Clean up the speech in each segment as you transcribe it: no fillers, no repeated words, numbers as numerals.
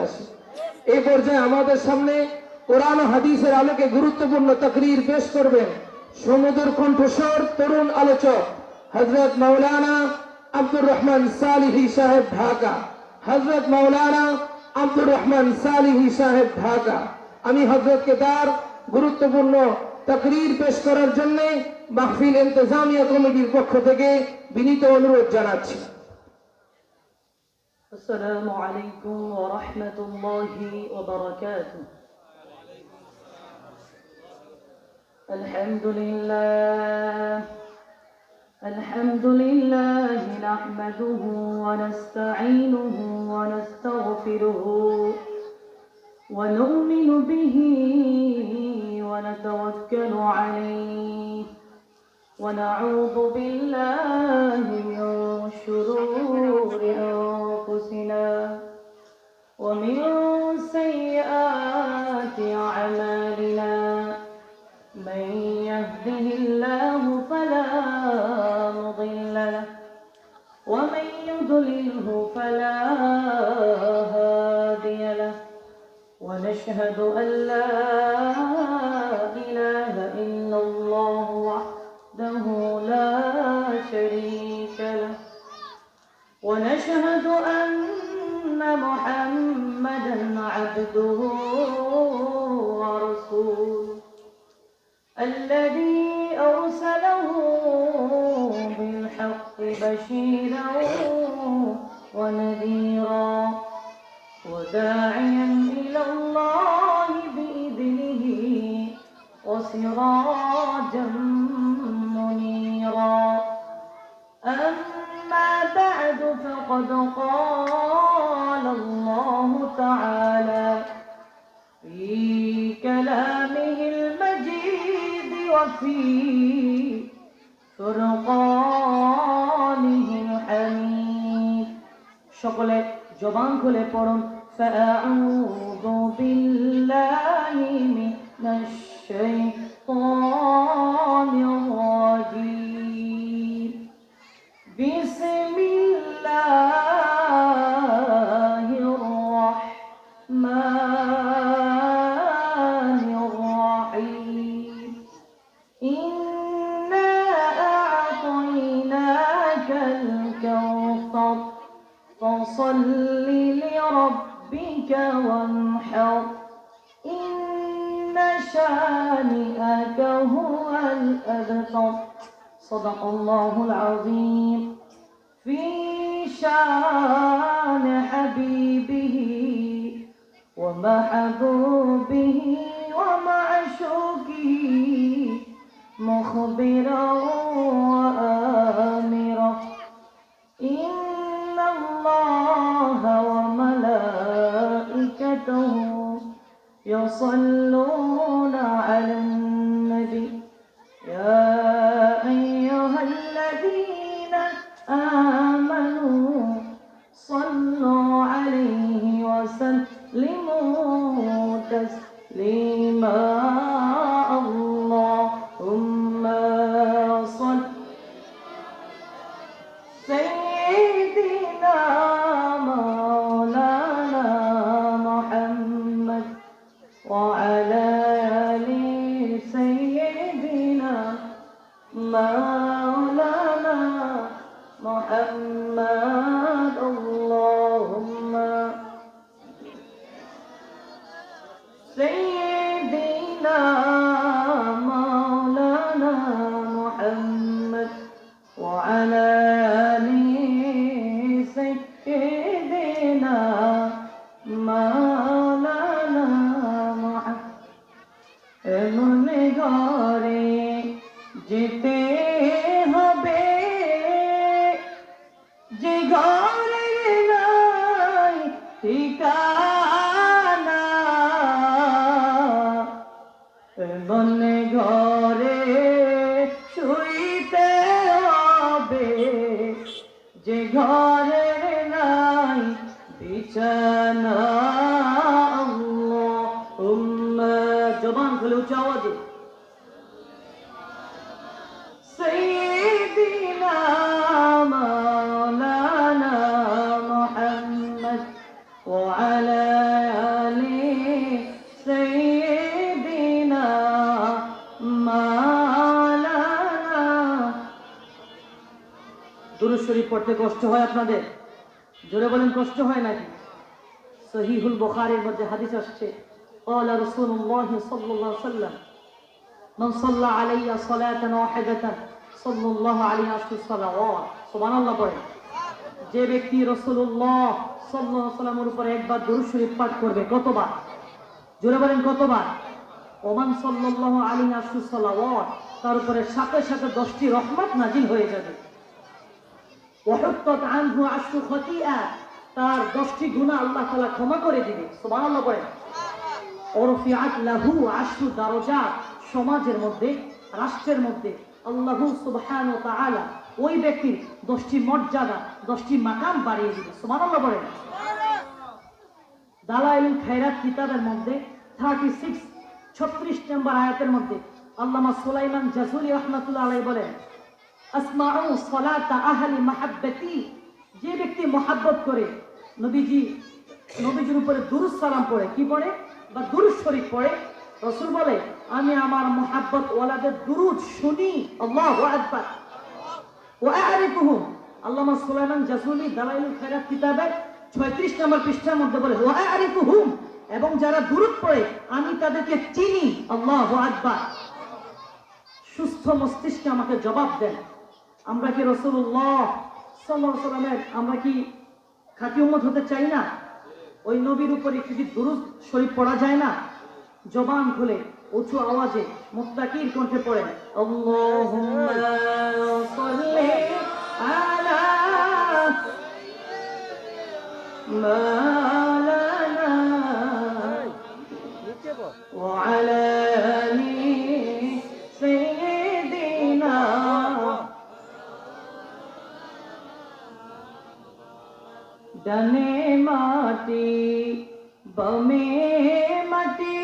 আসে। এই পর্যায়ে আমাদের সামনে কোরআন ও হাদিসের আলোকে গুরুত্বপূর্ণ তাকরীর পেশ করবেন সুমধুর কণ্ঠস্বর তরুণ আলোচক হযরত মাওলানা আব্দুর রহমান সালিহি সাহেব ঢাকা। হযরত মাওলানা আব্দুর রহমান সালিহি সাহেব ঢাকা। আমি হযরতকে তার গুরুত্বপূর্ণ তাকরীর পেশ করার জন্য মাহফিল ইন্তেজামিয়া কমিটির পক্ষ থেকে বিনীত অনুরোধ জানাচ্ছি। السلام عليكم ورحمة الله وبركاته. الحمد لله نحمده ونستعينه ونستغفره ونؤمن به ونتوكل عليه ونعوذ بالله من شرور أنفسنا ومن سيئات أعمالنا من يهده الله فلا مضل له ومن يضلله فلا هادي له ونشهد أن لا إله إلا الله وحده لا شريك له ونشهد أن محمدا عبده ورسوله الذي أرسله بالحق بشيرا ونذيرا وداعيا إلى الله بإذنه وسراجا منيرا. أما بعد فقد قال الله تعالى في كلامه المجيد وفي فرقانه الحميد. সকলে জবান খুলে পড়ুন فأعوذ بالله من الشيطان الرجيم. بسم الله الرحمن الرحيم. إنا أعطيناك الكوثر فصل لربك وانحر إن شانئك هو الأبتر. صدق الله العظيم. في شان حبيبه ومحبوبه ومعشوقه مخبرا وآمرا إن الله وملائكته يصلون على النبي يا أيها الذين آمنوا صلوا عليه وسلموا تسليما. اللهم صل سيدنا مولانا محمد وعلى آل سيدنا مولانا محمد. اللهم سيدنا مولانا محمد وعلى آل سيدنا مولانا محمد. এমন ঘরে যেতে হবে যে ঘরে নাই ঠিকানা, এমন ঘরে শুইতে হবে যে ঘরে নাই বিছানা। আল্লাহুম্মা জবান খুলে উচ্চ আওয়াজে سيدنا مولانا محمد وعلى দুরূদ শরীফ পড়তে কষ্ট হয় আপনাদের? জোরে বলেন, কষ্ট হয় নাকি? সহিহুল বুখারীর মধ্যে হাদিস আসছে, قال رسول الله صلى الله عليه وسلم من صلى علي صلاة واحدة صلى الله عليه عشر صلوات। সুবহানাল্লাহ পড়ে। যে ব্যক্তি রাসূলুল্লাহ সাল্লাল্লাহু আলাইহি ওয়াসাল্লামের উপর একবার দুরূদ শরীফ পাঠ করবে, কতবার? জোরে বলেন, কতবার? ওমান সাল্লাল্লাহু আলাইহি আশরু সালাওয়াত, তার উপরে সাথে সাথে 10টি রহমত নাজিল হয়ে যাবে। ওয়াহুত্তাত আনহু আশরু খতিআ, তার 10টি গুনাহ আল্লাহ তাআলা ক্ষমা করে দিবে। সুবহানাল্লাহ পড়েন। ওরফিআত লাহু আশরু দারাজাত, সমাজের মধ্যে, রাষ্ট্রের মধ্যে আল্লাহু সুবহানাহু ওয়া তাআলা ওই ব্যক্তির 10টি মর্যাদা, 10টি মাকাম বাড়িয়ে দিবে। সুবহানাল্লাহ পড়েন। দালাইলুল খায়রাত কিতাবের মধ্যে 36 নম্বর আয়াতের মধ্যে আল্লামা সুলাইমান জাজুলি রাহমাতুল্লাহ আলাইহি বলেন, আসমাউ সালাতা আহলি মাহাব্বতি, যে ব্যক্তি মহাব্বত করে নবীজির উপরে দুরূদ সালাম পড়ে, কি পড়ে? বা দুরূদ শরীফ পড়ে, রাসূল বলে আমি আমার মহাব্বত ওয়ালাদের দুরূদ শুনি। আল্লাহু আকবার। ওয়া আরিফুহুম, আল্লামা সুলাইমান জাজুলি দালাইলুল খায়রাত কিতাবের 36 নম্বর পৃষ্ঠার মধ্যে বলে, ওয়া আরিফুহুম, এবং যারা দুরূদ পড়ে আমি তাদেরকে চিনি। আল্লাহু আকবার। সুস্থ মস্তিষ্কে আমাকে জবাব দেন, আমরা কি রাসূলুল্লাহ সাল্লাল্লাহু আলাইহি ওয়াসাল্লামের আমরা কি খাঁটি উম্মত হতে চাই না? ওই নবীর উপরে একটু কি দুরূদ শরীফ পড়া যায় না? জবান খুলে উঁচু আওয়াজে মুত্তাকির কণ্ঠে পড়েন, আল্লাহুম্মা সাল্লি আলা মাওলানা ওয়া আলা আলি সাইয়্যিদিনা। ডানে মাটি বামে মাটি,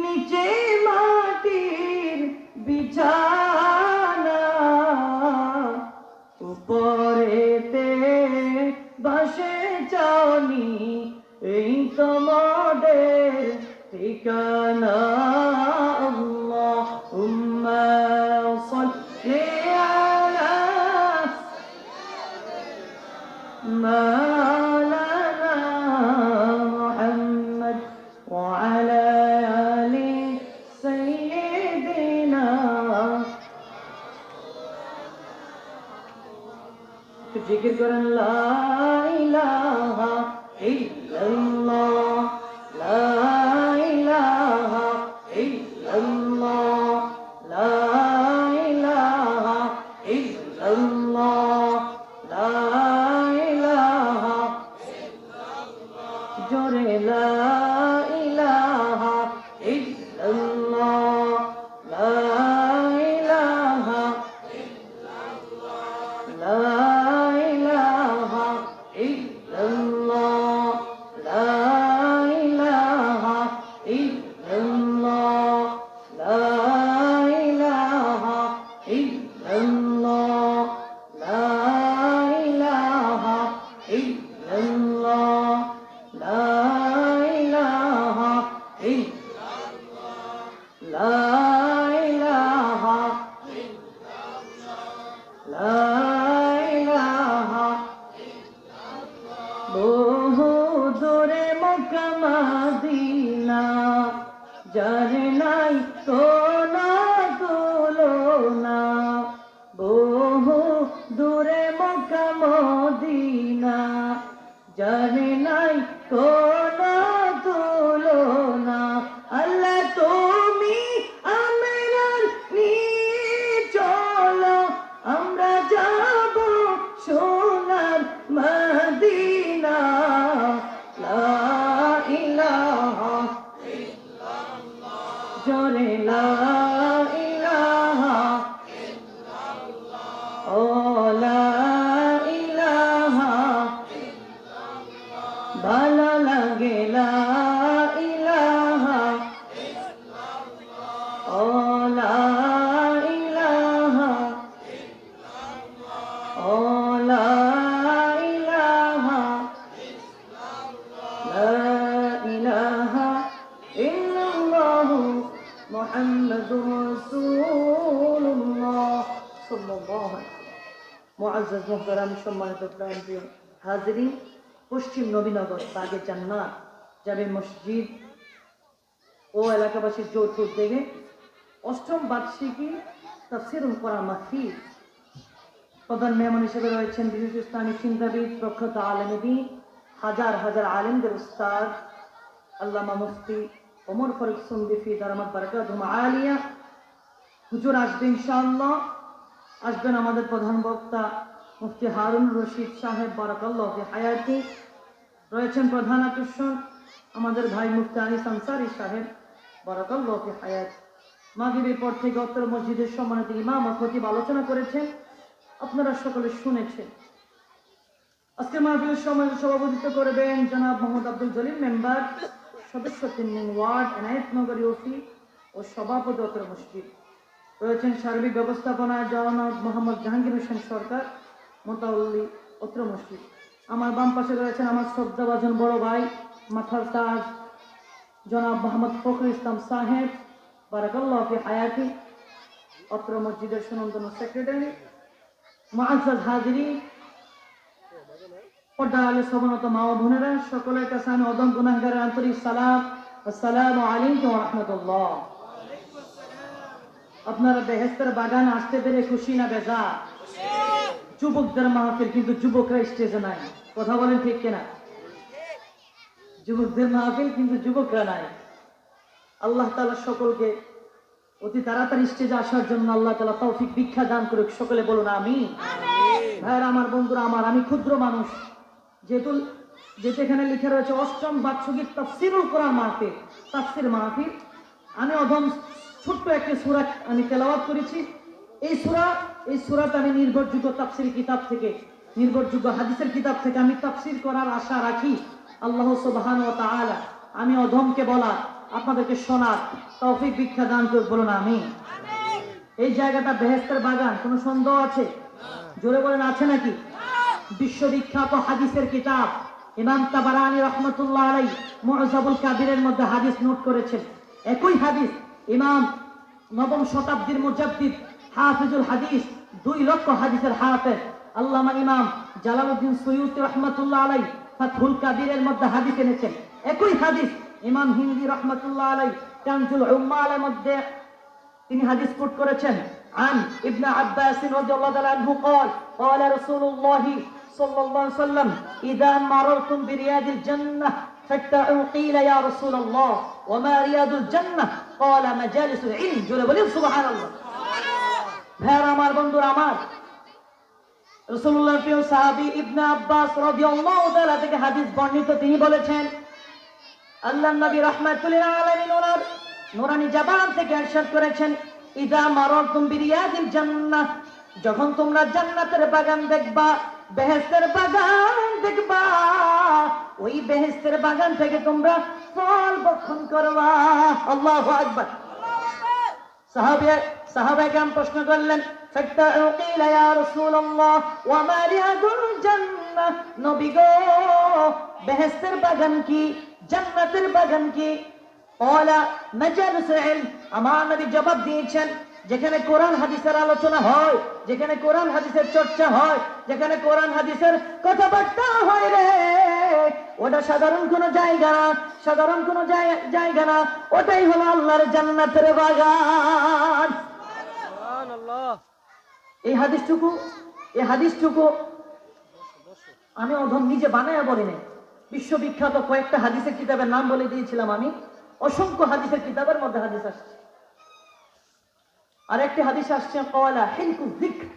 নিচে মাটির বিছানা, উপরেতে বাসে চাউনি, এই তোমাদের ঠিকানা। আল্লাহুম্মা সাল্লি আলা মাওলানা মুহাম্মদ ওয়া আলা আলি সাইয়্যিদিনা। একটু জিকির করেন, লা ইলাহা ইল্লাল্লাহ, লা ইলাহা ইল্লাল্লাহ, লা ইলাহা ইল্লাল্লাহ, লা ইলাহা জোরে, লা ইলাহা ইল্লাল্লাহ, লা ইলাহা, লা ইলাহা ইল্লাল্লাহ, লা ইলাহা ইল্লাল্লাহ, লা ইলাহা ইল্লাল্লাহ, লা ইলাহা ইল্লাল্লাহ, লা ইলাহা ইল্লাল্লাহ, লা ইলাহা, লা ইলাহা। বহু দূরে মক্কা মদিনা, যার নাই কোনো তুলনা। বহু দূরে মক্কা মদিনা, যার নাই কোনো তুলনা। আল্লাহ তুমি আমরার নিয়ে চলো, আমরা যাব সোনার মদিনা। লা ইলাহা জোরে, লা ইলাহা, ও লা ইলাহা, ভালো লাগে লা ইলাহা, ও লা ইলাহা, ও লা ইলাহা, লা ইলাহা ইল্লাল্লাহু মুহাম্মাদুর রাসূলুল্লাহ সাল্লাল্লাহু আলাইহি ওয়াসাল্লাম। মুআজ্জাজ মুহতারাম সম্মানিত প্রাণপ্রিয় হাজিরিন, পশ্চিম নবীনগর বাগে জান্নাত জামে মসজিদ ও এলাকাবাসীর যৌথ উদ্যোগে অষ্টম বার্ষিকী তাফসীরুল কোরআন মাহফিল প্রধান মেহমান হিসেবে রয়েছেন বিশিষ্ট ইসলামী চিন্তাবিদ, প্রখ্যাত আলেমে দ্বীন, হাজার হাজার আলেমদের উস্তাদ আল্লামা মুফতি ওমর ফারুক সুন্দিফি দারামাত বারাকাতুহুম আলিয়া হুজুর আসবেন ইনশাআল্লাহ। আসবেন আমাদের প্রধান বক্তা মুফতি হারুন রশিদ সাহেব বারাকাল্লাহু ফি হায়াতি। রয়েছেন প্রধান আকর্ষণ আমাদের ভাই মুফতি আনিস আনসারী সাহেব বারাকাল্লাহু ফি হায়াতি। মাগরিবের পর থেকে অত্র মসজিদের সম্মানিত ইমাম ও খতিব আলোচনা করেছেন, আপনারা সকলে শুনেছেন। আজকে মাহফিলের সময় সভাপতিত্ব করবেন জনাব মোহাম্মদ আব্দুল জলিল মেম্বার, সদস্য ৩ নং ওয়ার্ড, এনায়েতনগর ইউপি ও সভাপতি অত্র মসজিদ। রয়েছেন সার্বিক ব্যবস্থাপনায় জনাব মোহাম্মদ জাহাঙ্গীর হোসেন সরকার, মোতাউল্লি অত্র মসজিদ। আমার বাম পাশে রয়েছেন আমার শ্রদ্ধাভাজন বড় ভাই, মাথার তাজ জনাব মোহাম্মদ ফখরুল ইসলাম সাহেব বারাকাল্লাহু ফি হায়াতি, অত্র মসজিদের সুনন্দন সেক্রেটারি। মুআজ্জাজ হাজিরিন, পর্দার আলে সবনত মা ও বোনেরা, সকলের কাছে আমি অদম গুনাহগারের আন্তরিক সালাম, আসসালামু আলাইকুম ওয়া রাহমাতুল্লাহ। আপনারা বেহেশতের বাগান আসতে পেরে খুশি না বেজার? যুবকদের মাহফিল, কিন্তু যুবকরা স্টেজে নাই। কথা বলেন ঠিক কিনা? যুবকদের মাহফিল কিন্তু যুবকরা নাই। আল্লাহ তাআলা সকলকে অতি তাড়াতাড়ি স্টেজে আসার জন্য আল্লাহ তাআলা তৌফিক ভিক্ষা দান করুক। সকলে বলুন আমিন। ভাইরা আমার, বন্ধুরা আমার, আমি ক্ষুদ্র মানুষ, যেখানে লিখে রয়েছে অষ্টম বার্ষিক তাফসীরুল কোরআন মাহফিল, তাফসীর মাহফিল, আমি অধম ছোট্ট একটি সূরা আমি তেলাওয়াত করেছি। এই সূরাটা আমি নির্ভরযোগ্য তাফসীর কিতাব থেকে, নির্ভরযোগ্য হাদিসের কিতাব থেকে আমি তাফসীর করার আশা রাখি। আল্লাহ সুবহানাহু ওয়া তাআলা আমি অধমকে বলা, আপনাদেরকে শোনার তৌফিক ভিক্ষা দান করুক। বলুন আমিন। এই জায়গাটা বেহেশতের বাগান, কোনো সন্দেহ আছে? জোরে বলেন, আছে নাকি? বিশ্ববিখ্যাত হাদিসের কিতাব ইমাম তাবারানী রাহমাতুল্লাহ আলাইহি মুআজাবুল কাবিরের মধ্যে হাদিস নোট করেছেন। একই হাদিস ইমাম নবম শতাব্দীর মুজাদ্দিদ হাফিজুল হাদিস, 2 লক্ষ হাদিসের হাফেজ আল্লামা ইমাম জালালউদ্দিন সুয়ুতি রাহমাতুল্লাহ আলাইহি ফাতহুল কাবিরের মধ্যে হাদিস এনেছেন। একই হাদিস ইমাম হিন্দি রাহমাতুল্লাহ আলাইহি কানজুল উম্মালের মধ্যে তিনি হাদিস কোট করেছেন। عن ابن عباس رضي الله تعالى عنه قال قال رسول الله صلى الله عليه وسلم إذا مررتم برياض الجنة فاتقوا قيل يا رسول الله وما رياض الجنة قال مجالس العلم জোরে বলেন সুবহানাল্লাহ। ভাইরা আমার, বন্ধুরা আমার, রাসূলুল্লাহর প্রিয় সাহাবী ইবনে আব্বাস রাদিয়াল্লাহু তাআলা থেকে হাদিস বর্ণিত, তিনি বলেছেন আল্লাহর নবী রাহমাতুল লিল আলামিন ওনার নূরানি জবান থেকে ইরশাদ করেছেন, ইদা মারারতুম বিরিয়াদিল জান্নাহ, যখন তোমরা জান্নাতের বাগান দেখবা, বেহেশতের বাগান দেখবা, ওই বেহেশতের বাগান থেকে তোমরা ফল ভক্ষণ করবা। আল্লাহু আকবার। সাহাবায়ে কেরাম প্রশ্ন করলেন, ফাত্তাউ কিলা ইয়া রাসূলুল্লাহ ওয়া মা রিয়াদুল জান্নাহ, নবী গো বেহেশতের বাগান কি, জান্নাতের বাগান কি? ক্বালা মাজালিসুল ইলম, আমার নবী জবাব দিয়েছেন, যেখানে কোরআন হাদিসের আলোচনা হয়, যেখানে কোরআন হাদিসের চর্চা হয়, যেখানে কোরআন হাদিসের কথাবার্তা হয় রে, ওটা সাধারণ কোনো জায়গা না, সাধারণ কোনো জায়গা না, ওটাই হলো আল্লাহর জান্নাতের বাগান। সুবহানাল্লাহ। এই হাদিসটুকু আমি অধম নিজে বানায়া বলি নাই, বিশ্ববিখ্যাত কয়েকটা হাদিসের কিতাবের নাম বলে দিয়েছিলাম আমি। অসংখ্য হাদিসের কিতাবের মধ্যে হাদিস আসছে। আর একটি হাদিস আসছে ক্বালা হিলকু যিকর,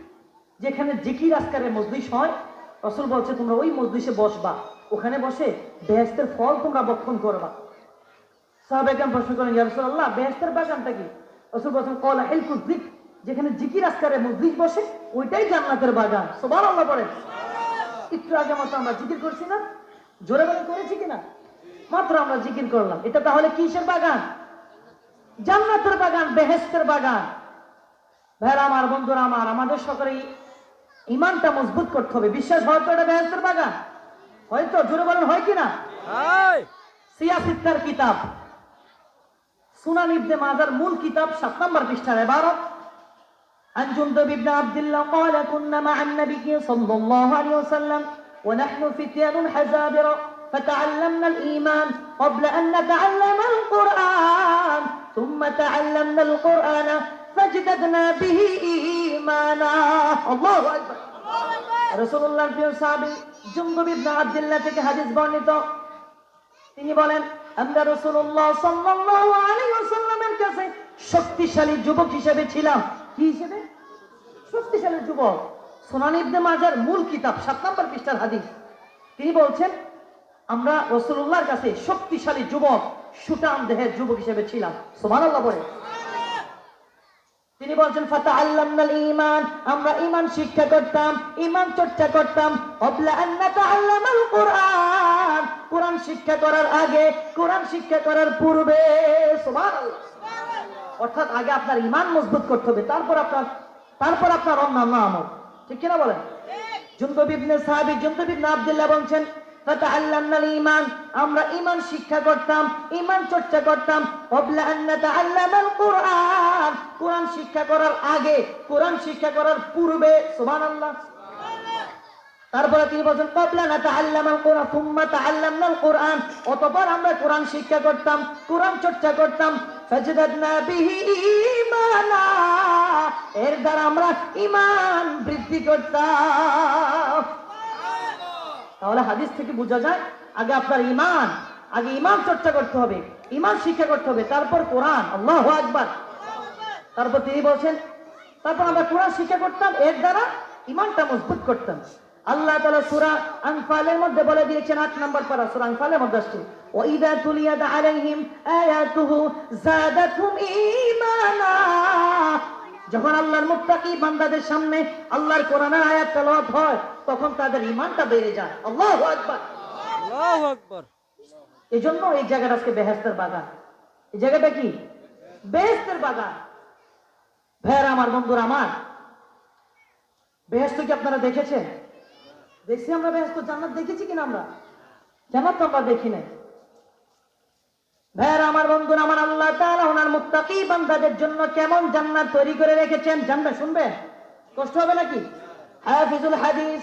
যেখানে জিকির আজকারের মজলিস হয়, রাসূল বলছে তোমরা ওই মজলিসে বসবা, ওখানে বসে বেহেশতের ফল তোমরা ভক্ষণ করবা। সাহাবায়ে কেরাম প্রশ্ন করেন, ইয়া রাসূলুল্লাহ বেহেশতের বাগানটা কি? রাসূল বলেন ক্বালা হিলকু যিকর, যেখানে জিকির আজকারের মজলিস বসে ওইটাই জান্নাতের বাগান। সুবহানাল্লাহ বলেন। একটু আগে মতো আমরা জিকির করছি না? জোরে বলে করেছি কিনা? মাত্র আমরা জিকির করলাম। এটা তাহলে কিসের বাগান? জান্নাতের বাগান, বেহেশতের বাগান। ভাইরা আমার, বন্ধুরা আমার, আমাদের সকলেই ঈমানটা মজবুত করতে হবে। বিশ্বাস হয়তো এটা বেহেশতের বাগান, হয়তো জোরে বলেন হয় কিনা? সিয়াসিত্তার কিতাব সুনান ইবনে মাজার মূল কিতাব 7 নম্বর পৃষ্ঠার ইবারত, عن جندب بن عبد الله قال كنا مع النبي صلى الله عليه وسلم ونحن فتيان حزابرة فتعلمنا الإيمان قبل أن نتعلم القرآن ثم تعلمنا القرآن فاجتدنا به إيمانا الله أكبر রাসূলুল্লাহর প্রিয় সাহাবী জুনদুব ইবনে আব্দুল্লাহ থেকে হাদিস বর্ণিত তিনি বলেন আমরা রাসূলুল্লাহ সাল্লাল্লাহু আলাইহি ওয়াসাল্লামের কাছে শক্তিশালী যুবক হিসেবে ছিলাম কি হিসেবে শক্তিশালী যুবক সুনান ইবনে মাজার মূল কিতাব 7 নম্বর পৃষ্ঠার হাদিস তিনি বলছেন আমরা রাসূলুল্লাহর কাছে শক্তিশালী যুবক সুঠাম দেহের যুবক হিসেবে ছিলাম সুবহানাল্লাহ বলে তিনি বলছেন ফাতাআল্লামনাল ঈমান আমরা ঈমান শিক্ষা করতাম ঈমান চর্চা করতাম ক্বাবলা আন নাতাআল্লামাল কুরআন কুরআন শিক্ষা করার আগে কুরআন শিক্ষা করার পূর্বে সুবহানাল্লাহ অর্থাৎ আগে আপনার ঈমান মজবুত করতে হবে তারপর আপনার অন্যান্য আমল ঠিক কি না বলেন জুনদুব ইবনে আব্দুল্লাহ বলেন ফাতাআল্লামনাল ঈমান আমরা ঈমান শিক্ষা করতাম ঈমান চর্চা করতাম ক্বাবলা আন নাতাআল্লামাল কুরআন কুরআন শিক্ষা করার আগে কুরআন শিক্ষা করার পূর্বে সুবহানাল্লাহ তারপরে তিনি বলেন ক্বাবলা নাতাআল্লামাল কুরআন সুম্মা তাআল্লামনাল কুরআন অতঃপর আমরা কুরআন শিক্ষা করতাম কুরআন চর্চা করতাম ফাজদাদনা বিহি ঈমানা এর দ্বারা আমরা ঈমান বৃদ্ধি করতাম তাহলে হাদিস থেকে বোঝা যায় আগে আপনার আগে ঈমান চর্চা করতে হবে ঈমান শিক্ষা করতে হবে তারপর কোরআন আল্লাহু আকবার তারপর তিনি বলেন তারপর আমরা কোরআন শিক্ষা করতাম এর দ্বারা ঈমানটা মজবুত করতাম আল্লাহ তাআলা সূরা আনফালের মধ্যে বলে দিয়েছেন 8 নম্বর পারা সূরা আনফালের মধ্যে আসছে ওয়া ইযা তুলিয়াত আলাইহিম আয়াতুহু যাদাতুহুম ঈমানা যখন আল্লাহর মুত্তাকি বান্দাদের সামনে আল্লাহর কোরআনের আয়াত তেলাওয়াত হয় তখন তাদের ঈমানটা বেড়ে যায় আল্লাহু আকবার আল্লাহু আকবার এজন্য এই জায়গাটা আজকে বেহেশতের বাগান এই জায়গাটা কি বেহেশতের বাগান ভাইরা আমার বন্ধুরা আমার বেহেশত কি আপনারা দেখেছেন দেখছি আমরা বেহেশত জান্নাত দেখেছি কিনা আমরা জান্নাত তো আমরা দেখি নাই ভাইরা আমার বন্ধুরা আমার আল্লাহ তাআলা ওনার মুত্তাকি বান্দাদের জন্য কেমন জান্নাত তৈরি করে রেখেছেন জানবেন শুনবেন কষ্ট হবে নাকি হাফিজুল হাদিস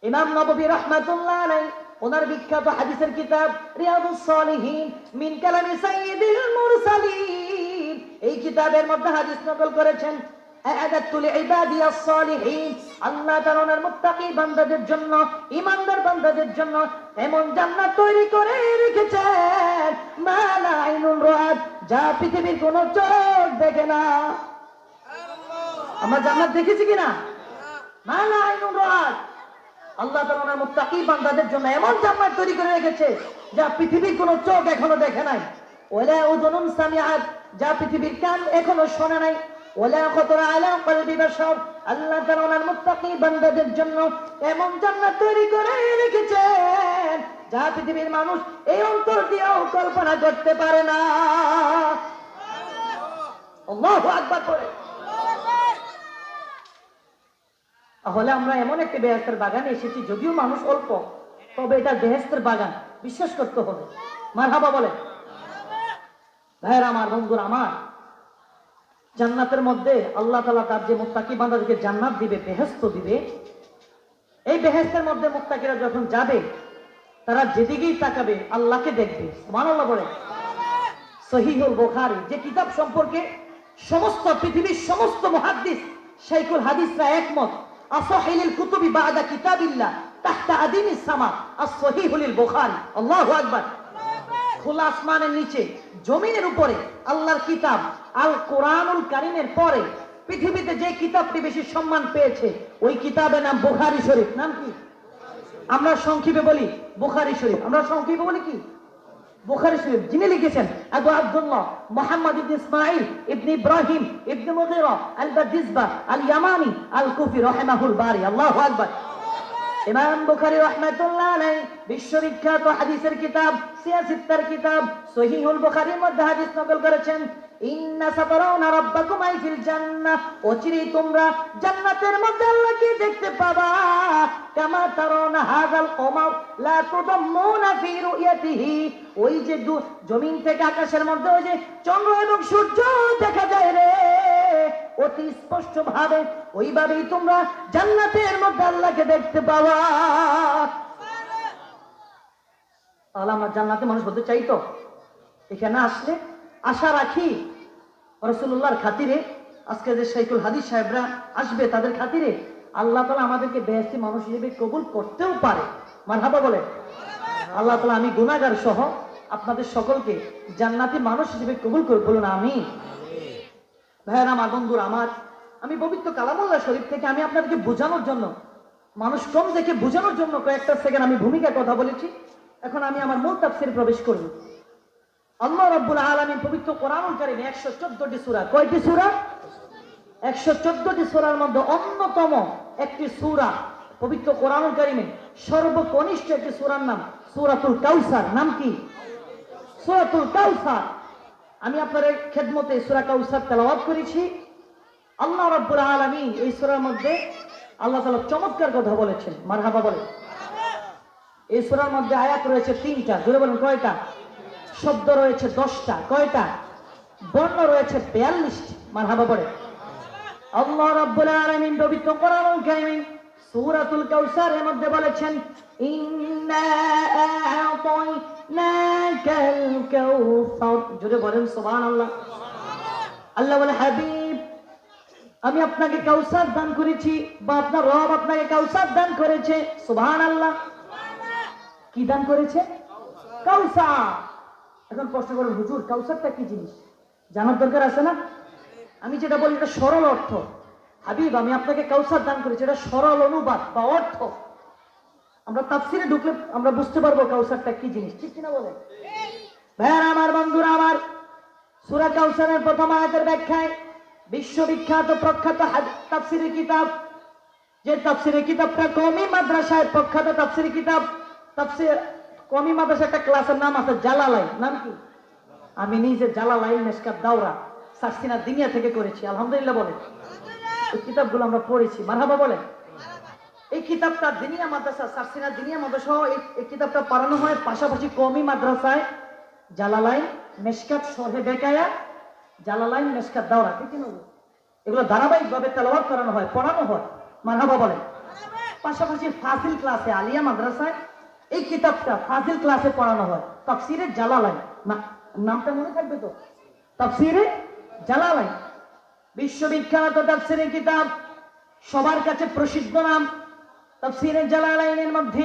ইমাম নববী রাহমাতুল্লাহ আলাইহি ওনার বিখ্যাত হাদিসের কিতাব রিয়াদুস সালিহিন মিন কালামি সাইয়্যিদিল মুরসালিন এই কিতাবের মধ্যে হাদিস নকল করেছেন আ'আদাতু লিইবাদিয়াস সালিহিন আল্লাহ তাআলা ওনার মুত্তাকি বান্দাদের জন্য ঈমানদার বান্দাদের জন্য এমন জান্নাত তৈরি করে রেখেছেন মা লা আইনুন রাআত যা পৃথিবীর কোন চোখ দেখে না আমরা জান্নাত দেখেছি কিনা মা লা আইনুন রাআত আল্লাহ তাআলা ওনার মুত্তাকি বান্দাদের জন্য এমন জান্নাত তৈরি করে রেখেছে যা পৃথিবীর কোন চোখ এখনো দেখে নাই ওয়ালা উযুনুন সামিআত যা পৃথিবীর কান এখনো শোনে নাই ওয়ালা খাতারা আলা কলবি বাশার আল্লাহ তাআলা ওনার মুত্তাকি বান্দাদের জন্য এমন জান্নাত তৈরি করে রেখেছেন যা পৃথিবীর মানুষ এই অন্তর দিয়েও কল্পনা করতে পারে না আল্লাহু আকবার করে তাহলে আমরা এমন একটা বেহেশতের বাগানে এসেছি যদিও মানুষ অল্প তবে এটা বেহেশতের বাগান বিশ্বাস করতে হবে মারহাবা বলে ভাইরা আমার বন্ধুরা আমার জান্নাতের মধ্যে আল্লাহ তাআলা তার যে মুত্তাকি বান্দাদেরকে জান্নাত দিবে বেহেশত দিবে এই বেহেশতের মধ্যে মুত্তাকিরা যখন যাবে তারা যেদিকেই তাকাবে আল্লাহকে দেখবে সুবহানাল্লাহ বলে সহিহুল বুখারী যে কিতাব সম্পর্কে সমস্ত পৃথিবীর সমস্ত মুহাদ্দিস শাইখুল হাদিসরা একমত আসহিলুল কুতুবি বাদা কিতাবিল্লাহ তাহতা আদিমিস সামা as-সহিহুল বুখারী আল্লাহু আকবার খোলা আসমানের নিচে জমিনের উপরে আল্লাহর কিতাব আল কোরআনুল কারীমের পরে পৃথিবীতে যে কিতাবটি বেশি সম্মান পেয়েছে ওই কিতাবের নাম বুখারী শরীফ নাম কি আমরা সংক্ষেপে বলি বুখারী শরীফ আমরা সংক্ষেপে বলি কি বুখারী শরীফ যিনি লিখেছেন আবু আব্দুল্লাহ মুহাম্মদ ইবনে ইসমাঈল ইবনে ইব্রাহিম ইবনে মুগীরা আল-বাদিসবা আল-ইয়ামানি আল-কুফি রাহিমাহুল বারি আল্লাহু আকবার ইমাম বুখারী রাহমাতুল্লাহ আলাইহি বিশ্ববিখ্যাত হাদিসের কিতাব সিয়াসিত্তার কিতাব সহিহুল বুখারীর মধ্যে হাদিস নকল করেছেন ইন্না সাতারাউনা রাব্বাকুম ফিল জান্নাহ অচিরেই তোমরা জান্নাতের মধ্যে আল্লাহকে দেখতে পাবা কামা তারাউনা হাযাল কমার লা তুদাম্মুনা ফি রুয়াতিহি ওই যে জমিন থেকে আকাশের মধ্যে ওই যে চন্দ্র এবং সূর্য দেখা যায় রে অতি স্পষ্ট ভাবে, ওইভাবেই তোমরা জান্নাতের মধ্যে আল্লাহকে দেখতে পাওয়া। তাহলে আমরা জান্নাতে মানুষ হতে চাই তো? এখানে আসলে আশা রাখি রাসূলুল্লাহর খাতিরে, আজকে যে শাইখুল হাদিস সাহেবরা আসবে তাদের খাতিরে আল্লাহ তাআলা আমাদেরকে বেহেশতি মানুষ হিসেবে কবুল করতেও পারে। মারহাবা বলে। আল্লাহ তাআলা আমি গুনাহগার সহ আপনাদের সকলকে জান্নাতি মানুষ হিসেবে কবুল করে বলুন আমিন। ভাইয়েরা আমার, বন্ধুরা আমার, আমি পবিত্র কালামুল্লাহ শরীফ থেকে আমি আপনাদেরকে বোঝানোর জন্য, মানুষ কম দেখে বোঝানোর জন্য কয়েকটা সেকেন্ড আমি ভূমিকায় কথা বলেছি। এখন আমি আমার মূল তাফসীরে প্রবেশ করব। আল্লাহ রাব্বুল আলামিন পবিত্র কোরআনুল কারীমে 114টি সূরা, কয়টি সূরা? 114টি সূরার মধ্যে অন্যতম একটি সূরা পবিত্র কোরআনুল কারীমে সর্বকনিষ্ঠ একটি সূরার নাম সূরাতুল কাউসার। নাম কি? সূরাতুল কাউসার। আমি আপনাদের খেদমতে সূরা কাউসার তেলাওয়াত করেছি। আল্লাহ রাব্বুল আলামিন এই সূরার মধ্যে আল্লাহ তাআলা চমৎকার কথা বলেছেন। মারহাবা বলে। এই সূরার মধ্যে আয়াত রয়েছে 3টা, জোরে বলুন কয়টা? শব্দ রয়েছে 10টা, কয়টা? বর্ণ রয়েছে 42টি। মারহাবা বলে। আল্লাহ রাব্বুল আলামিন পবিত্র কোরআনুল কারীমে সূরাতুল কাউসারের মধ্যে বলেছেন, ইন্না আ'তাইনাকাল কাউসার। জোরে বলেন সুবহানাল্লাহ। আল্লাহ বলে, হাবিব আমি আপনাকে কাউসার দান করেছি, বা আপনার রব আপনাকে কাউসার দান করেছে। সুবহানাল্লাহ। কি দান করেছে? কাউসার। এখন প্রশ্ন করুন, হুজুর কাউসারটা কি জিনিস? জানার দরকার আছে না? আমি যেটা বলি এটা সরল অর্থ। হাবিব আমি আপনাকে কাউসার দান করেছি, এটা সরল অনুবাদ বা অর্থ। আমরা তাফসীরে ঢুকলে আমরা বুঝতে পারবো কাউসারটা কি জিনিস, ঠিক কিনা বলেন? ভাইয়ারা আমার, বন্ধুরা আমার, সূরা কাউসারের প্রথম আয়াতের ব্যাখ্যায় বিশ্ববিখ্যাত প্রখ্যাত তাফসীরের কিতাব, যে তাফসীরের কিতাবটা কওমি মাদ্রাসায় প্রখ্যাত তাফসীরের কিতাব, তাফসীর কওমি মাদ্রাসার একটা ক্লাসের নাম আছে জালালাইন। নাম কি? আমি নিজে জালালাইন মিশকাত দাওরা সারসিনা দুনিয়া থেকে করেছি, আলহামদুলিল্লাহ বলে। এই কিতাবগুলো আমরা পড়েছি। মারহাবা বলে। এই কিতাবটা দিনিয়া মাদ্রাসা, সারসিনা দিনিয়া মাদ্রাসা, এই কিতাবটা পড়ানো হয় পাশাপাশি কওমি মাদ্রাসায় জালালাইন মিশকাত শরহে বেকায়া, জালালাইন মিশকাত দাওরা, ঠিক না? এগুলো ধারাবাহিকভাবে তেলাওয়াত করানো হয়, পড়ানো হয়। মারহাবা বলে। পাশাপাশি ফাজিল ক্লাসে আলিয়া মাদ্রাসায় এই কিতাবটা ফাজিল ক্লাসে পড়ানো হয়। তাফসীরে জালালাইন, নামটা মনে থাকবে তো? তাফসীরে জালালাইন বিশ্ববিখ্যাত তাফসীরের কিতাব, সবার কাছে প্রসিদ্ধ নাম। তাফসীরে জালালাইনের মধ্যে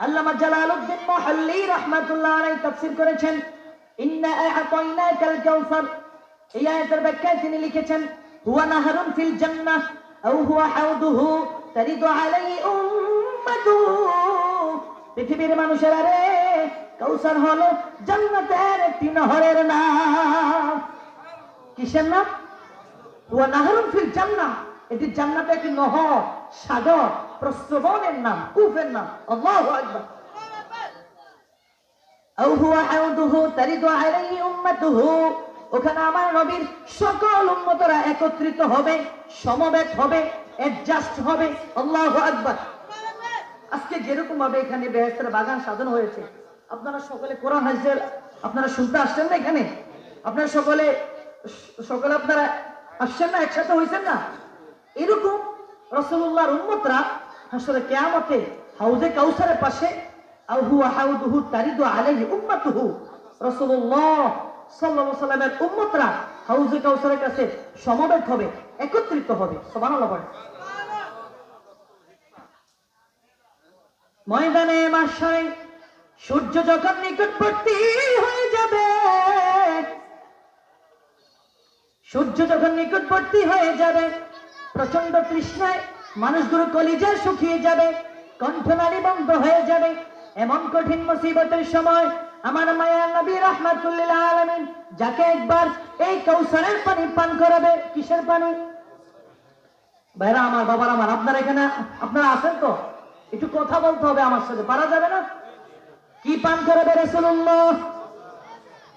আল্লামা জালালউদ্দিন মুহাল্লি রাহমাতুল্লাহ আলাইহি তাফসীর করেছেন ইন্না আ'তাইনাকাল কাউসার। এই আয়াতের ব্যাখ্যায় তিনি লিখেছেন, হুয়া নাহরুন ফিল জান্নাহ আও হুয়া হাউদুহু তারিদু আলাইহি উম্মাতুহু। পৃথিবীর মানুষেরা রে, কাউসার হলো জান্নাতের একটি নহরের নাম। কিসের নাম? হুয়া নাহরুন ফিল জান্নাহ, এটি জান্নাতে একটি নহর, সাগর, প্রস্রবণের নাম, কূপের নাম। আল্লাহু আকবার। আও হুয়া হাউদুহু তারিদু আলাইহি উম্মাতুহু, ওখানে আমার নবীর সকল উম্মতরা একত্রিত হবে, সমবেত হবে, অ্যাডজাস্ট হবে। আল্লাহু আকবার। আজকে যেরকম ভাবে এখানে বেহেশতের বাগান সাজানো হয়েছে, আপনারা সকলে কোরআন হাদিসের আপনারা শুনতে আসছেন না? এখানে আপনারা সকলে আপনারা আসছেন না? একসাথে হয়েছেন না? এরকম রাসূলুল্লাহর উম্মতরা হাসরে কিয়ামতে হাউজে কাউসারের পাশে আও হুয়া হাউদুহু তারিদু আলাইহি উম্মাতুহু, রাসূলুল্লাহ সাল্লাল্লাহু আলাইহি ওয়াসাল্লামের উম্মতরা হাউজে কাউসারের কাছে সমবেত হবে, একত্রিত হবে। সুবহানাল্লাহ বলেন। ময়দানে মাহশারে সূর্য যখন নিকটবর্তী হয়ে যাবে, সূর্য যখন নিকটবর্তী হয়ে যাবে, প্রচন্ড তৃষ্ণায় মানুষগুলো কলিজা শুকিয়ে যাবে, কণ্ঠনালী বন্ধ হয়ে যাবে। এমন কঠিন মুসিবতের সময় আমার মায়া নবী রাহমাতুল লিল আলামিন যাকে একবার এই কাউসারের পানি পান করাবে। কিসের পানি? ভাইরা আমার, বাবার আমার, আপনারা এখানে আপনারা আছেন তো? একটু কথা বলতে হবে আমার সাথে, পারা যাবে না? কি পান করাবে রাসূলুল্লাহ?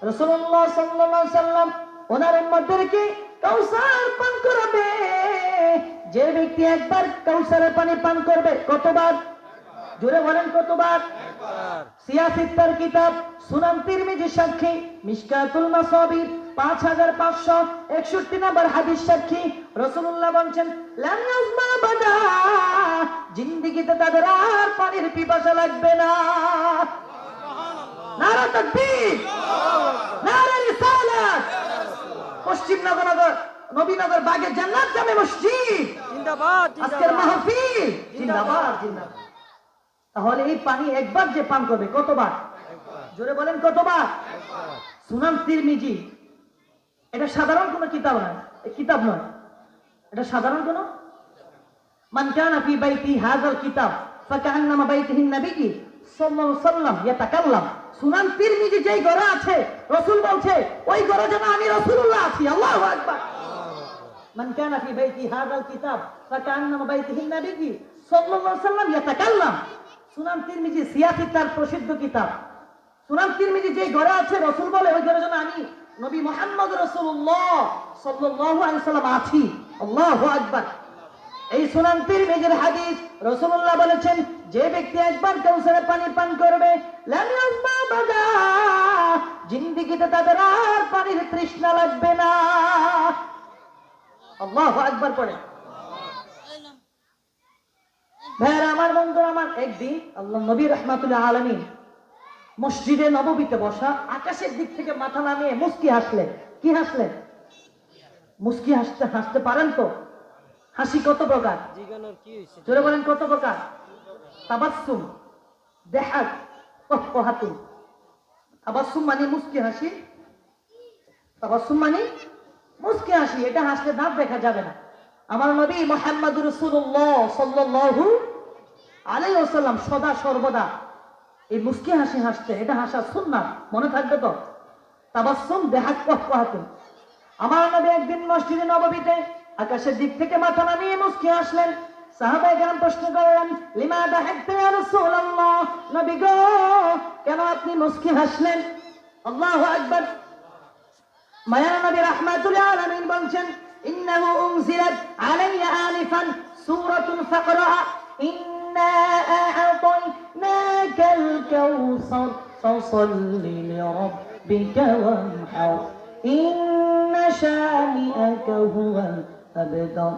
রাসূলুল্লাহ সাল্লাল্লাহু আলাইহি সাল্লাম ওনার উম্মতদেরকে কাউসার পান করাবে। যে ব্যক্তি একবার কাউসারের পানি পান করবে, কতবার? জোরে বলেন কতবার? একবার। সিয়াসিত্তার কিতাব সুনান তিরমিজি সাক্ষী, মিশকাতুল মাসাবির 5561 নম্বর হাদিস সাক্ষী রাসূলুল্লাহ বলেন, লাম ইয়াজমা বাদা, জিন্দেগিতে তাদের আর পানির পিপাসা লাগবে না। নারা তাকবীর, নারা রিসালাত। পশ্চিম নগর নবীনগর বাগের জান্নাত জামে মসজিদ জিন্দাবাদ আজকের মাহফিল জিন্দাবাদ জিন্দাবাদ। তাহলে এই পানি একবার যে পান করবে কতবার? জোরে বলেন কতবার? সুনান তিরমিজি, এটা সাধারণ কোন কিতাব নয়, কিতাব নয়, এটা সাধারণ কোন। মান কানা ফি বাইতি হাযাল কিতাব ফাকান্নামা বাইতিহিন নবী সাল্লাল্লাহু আলাইহি ওয়াসাল্লাম ইয়াতাকাল্লাম। সুনান তিরমিজি যেই ঘরে আছে, রাসূল বলছে ওই ঘরে যেন আমি রাসূলুল্লাহ আছি। আল্লাহু আকবার। মান কানা ফি বাইতি হাযাল কিতাব ফাকান্নামা বাইতিহিন নবী সাল্লাল্লাহু আলাইহি ওয়াসাল্লাম ইয়াতাকাল্লাম। সুনান তিরমিজি সিয়াসি তার প্রসিদ্ধ কিতাব। সুনান তিরমিজি যেই ঘরে আছে, রাসূল বলে ওই ঘরে যেন আমি নবী মুহাম্মদ রাসূলুল্লাহ সাল্লাল্লাহু আলাইহি ওয়াসাল্লাম আছি। আল্লাহু আকবার। এই সুনান তিরমিজির হাদিস, রাসূলুল্লাহ বলেছেন যে ব্যক্তি একবার কাউসারের পানি পান করবে, লাম ইয়াজমা বাদা, জিন্দেগিতে তাদের আর পানির তৃষ্ণা লাগবে না। আল্লাহু আকবার পড়ে। ভাইরা আমার, বন্ধুরা আমার, একদিন আল্লাহ নবী রাহমাতুল্লাহ আলামিন মসজিদে নববীতে বসা, আকাশের দিক থেকে মাথা নামিয়ে মুস্কি হাসলেন। কি হাসলেন? মুস্কি হাসতে পারেন তো? হাসি কত প্রকার? জিগানোর কি হইছে? জোরে বলেন কত প্রকার? তাবাসসুম, দাহাক, কহকহাতুন। তাবাসসুম মানে মুস্কি হাসি, তাবাসসুম মানে মুস্কি হাসি। এটা হাসলে দাঁত দেখা যাবে না। আমার নবী মুহাম্মদুর রাসূলুল্লাহ সাল্লাল্লাহু আলাইহি ওয়াসাল্লাম সদা সর্বদা এই মুস্কি হাসি হাসতে, এটা হাসা সুন্নাত, মনে থাকবে তো? তাবাসসুম, দাহাক, কহকহাতুন। আমার নবী একদিন মসজিদে নববীতে আকাশের দিক থেকে মাথা নামিয়ে মুস্কি হাসলেন। সাহাবায়ে কেরাম প্রশ্ন করলেন, লিমা দাহাকতা ইয়া রাসূলুল্লাহ, নবী গো কেন আপনি মুস্কি হাসলেন? আল্লাহু আকবার। মায়ার নবী রাহমাতুল আলামিন বলেন, ইন্নাহু উনজিলাত আলাইয়া আনিফান সূরাতুন ফাকরা ইন্না আ'তাইনাকাল কাউসার ফাসাল্লি লিরাব্বিকা ওয়ানহার ইন্না শানিআকা হুয়াল আবতার।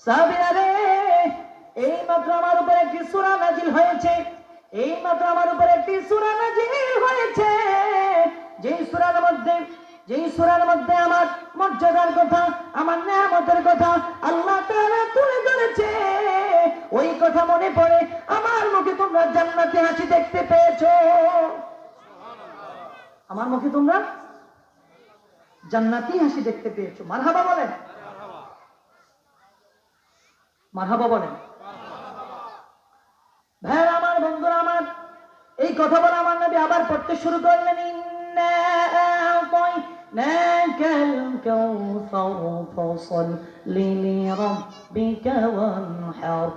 সাহাবীরা রে, এই মাত্র আমার উপর একটি সূরা নাজিল হয়েছে, এই মাত্র আমার উপর একটি সূরা নাজিল হয়েছে, যেই সূরার মধ্যে আমার মর্যাদার কথা, আমার নিয়ামতের কথা আল্লাহ তাআলা তুলে ধরেছে। ওই কথা মনে পড়ে আমার মুখে তোমরা জান্নাতে হাসি দেখতে পেয়েছো। আমার মুখে তোমরা জান্নাতি হাসি দেখতে পেয়েছো। মারহাবা বলেন, মারহাবা বলেন। ভাইরা আমার, বন্ধুরা আমার, এই কথা বলে আমার নবী আবার পড়তে শুরু করলেন, ইন্না আ'তাইনাকাল কাউসার ফাসাল্লি লিরাব্বিকা ওয়ানহার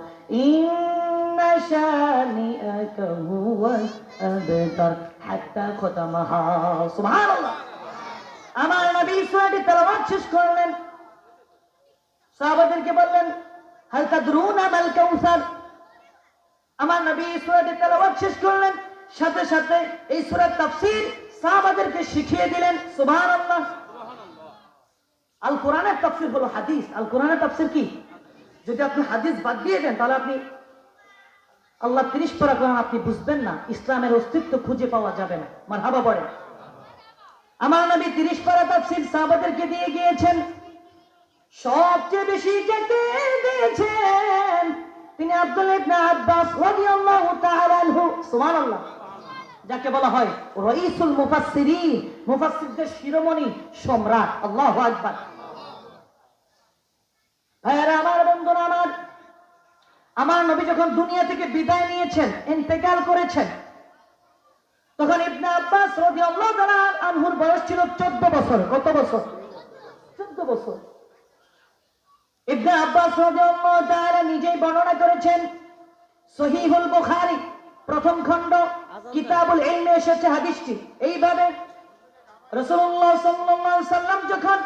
ইন্না শানিআকা হুয়াল আবতার হাত্তা খতামাহা। সুবহানাল্লাহ। আমার নবী সূরাটি তেলাওয়াত শেষ করলেন, সাহাবাদেরকে বললেন, হাল তাদরুনা মাল কাউসার। আমার নবী সূরাটি তেলাওয়াত শেষ করলেন, সাথে সাথে এই সূরার তাফসীর সাহাবাদেরকে শিখিয়ে দিলেন। সুবহানাল্লাহ। আল কোরআনের তাফসীর হলো হাদিস। আল কোরআনের তাফসীর কি? যদি আপনি হাদিস বাদ দিয়ে দেন তাহলে আপনি আল্লাহ 30 পারা কোরআন আপনি বুঝবেন না, ইসলামের অস্তিত্ব খুঁজে পাওয়া যাবে না। মারহাবা বলেন। আমার নবী 30 পারা তাফসীর সাহাবাদেরকে দিয়ে গিয়েছেন। সবচেয়ে বেশি যাকে দিয়েছেন তিনি আব্দুল্লাহ ইবনে আব্বাস রাদিয়াল্লাহু তাআলা আনহু। সুবহানাল্লাহ। যাকে বলা হয় রাইসুল মুফাসসিরিন, মুফাসসিরদের শিরোমণি, সম্রাট। আল্লাহু আকবার। ভাইরা আমার, বন্ধুরা আমার, আমার নবী যখন দুনিয়া থেকে বিদায় নিয়েছেন, ইন্তেকাল করেছেন, তখন ইবনে আব্বাস রাদিয়াল্লাহু তাআলা আনহুর বয়স ছিল 14 বছর। কত বছর? 14 বছর। ইবনে আব্বাস রাদিয়াল্লাহু তাআলা নিজেই বর্ণনা করেছেন, সহিহুল বুখারী প্রথম খণ্ড কিতাবুল ইলমে এসেছে হাদিসটি এইভাবে, রাসূলুল্লাহ সাল্লাল্লাহু আলাইহি সাল্লাম যখন